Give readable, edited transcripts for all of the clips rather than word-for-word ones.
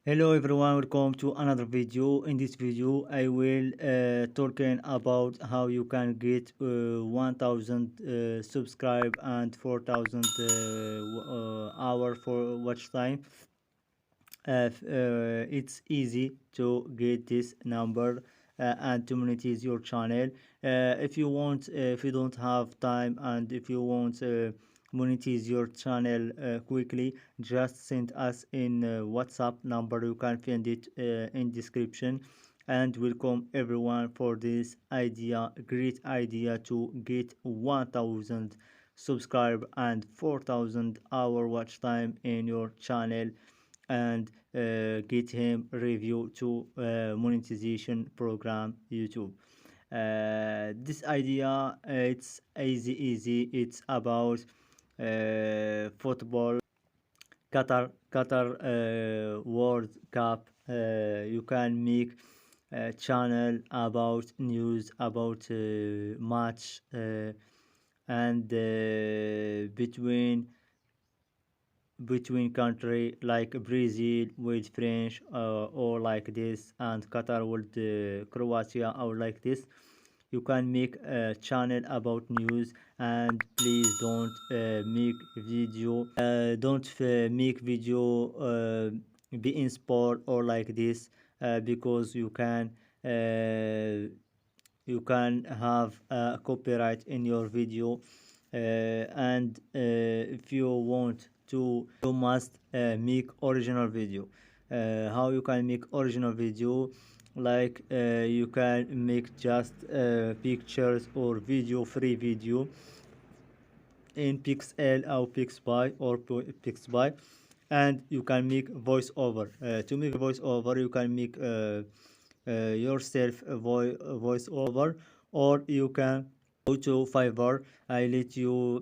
Hello everyone, welcome to another video. In this video I will talking about how you can get 1000 subscribe and 4000 hour for watch time. It's easy to get this number and to monetize your channel. If you don't have time and if you want monetize your channel quickly, just send us in WhatsApp number. You can find it in description. And welcome everyone for this idea, great idea to get 1000 subscribe and 4000 hour watch time in your channel, and get him review to monetization program YouTube. This idea, it's easy. It's about football, Qatar World Cup. You can make a channel about news about match, and between country like Brazil with French, or like this, and Qatar with Croatia, or like this. You can make a channel about news, and please don't make video be in sport or like this, because you can have copyright in your video, and if you want to, you must make original video. How you can make original video? Like you can make just pictures or video, free video in pixel or pixby, and you can make voiceover. To make voiceover, you can make yourself a voice over, or you can go to Fiverr. I let you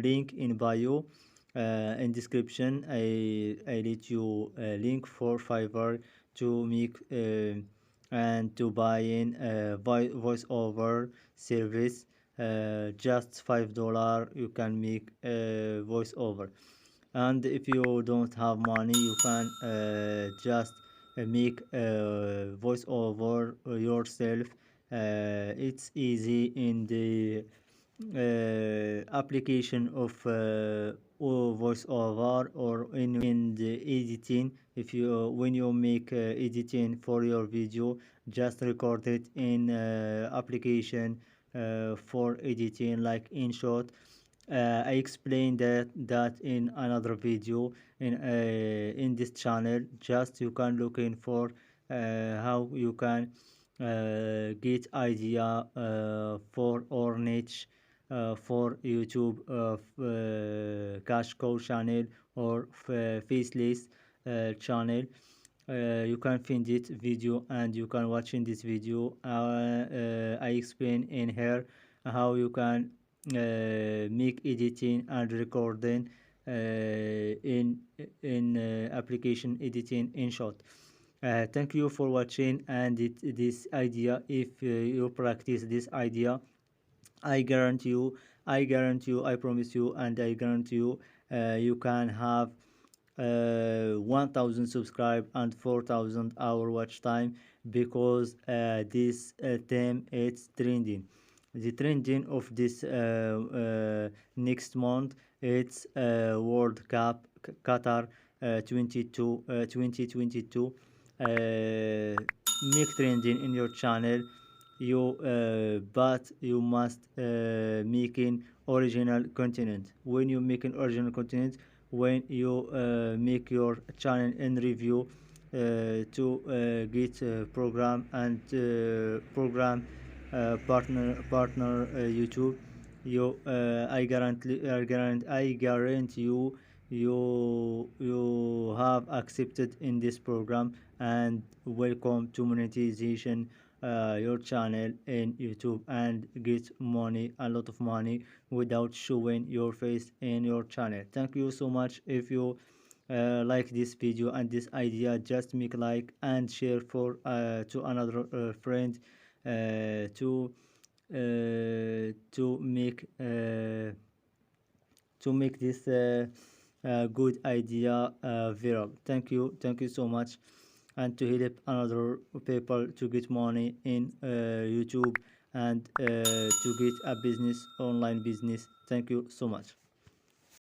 link in bio, in description. I let you link for Fiverr to make and to buy in voiceover service. Just $5 you can make a voiceover. And if you don't have money, you can just make a voiceover yourself. It's easy in the application of voiceover, or in the editing. If you when you make editing for your video, just record it in application for editing like InShot. I explained that in another video in this channel. Just you can look in for how you can get idea for or niche for YouTube, cash cow channel, or faceless channel. You can find it video, and you can watch in this video. I explain in here how you can make editing and recording in application editing InShot. Thank you for watching, and this idea, if you practice this idea, I guarantee you, I promise you, and I guarantee you, you can have 1000 subscribe and 4000 hour watch time, because this theme, it's trending. The trending of this next month, it's World Cup Qatar 2022. Make trending in your channel. But you must making original content. When you making original content, when you make your channel in review to get program and program partner YouTube, I guarantee you, you have accepted in this program, and welcome to monetization your channel in YouTube, and get money, a lot of money, without showing your face in your channel. Thank you so much. If you like this video and this idea, just make like and share for to another friend, to make this good idea viral. Thank you so much, and to help another people to get money in YouTube and to get a business, online business. Thank you so much.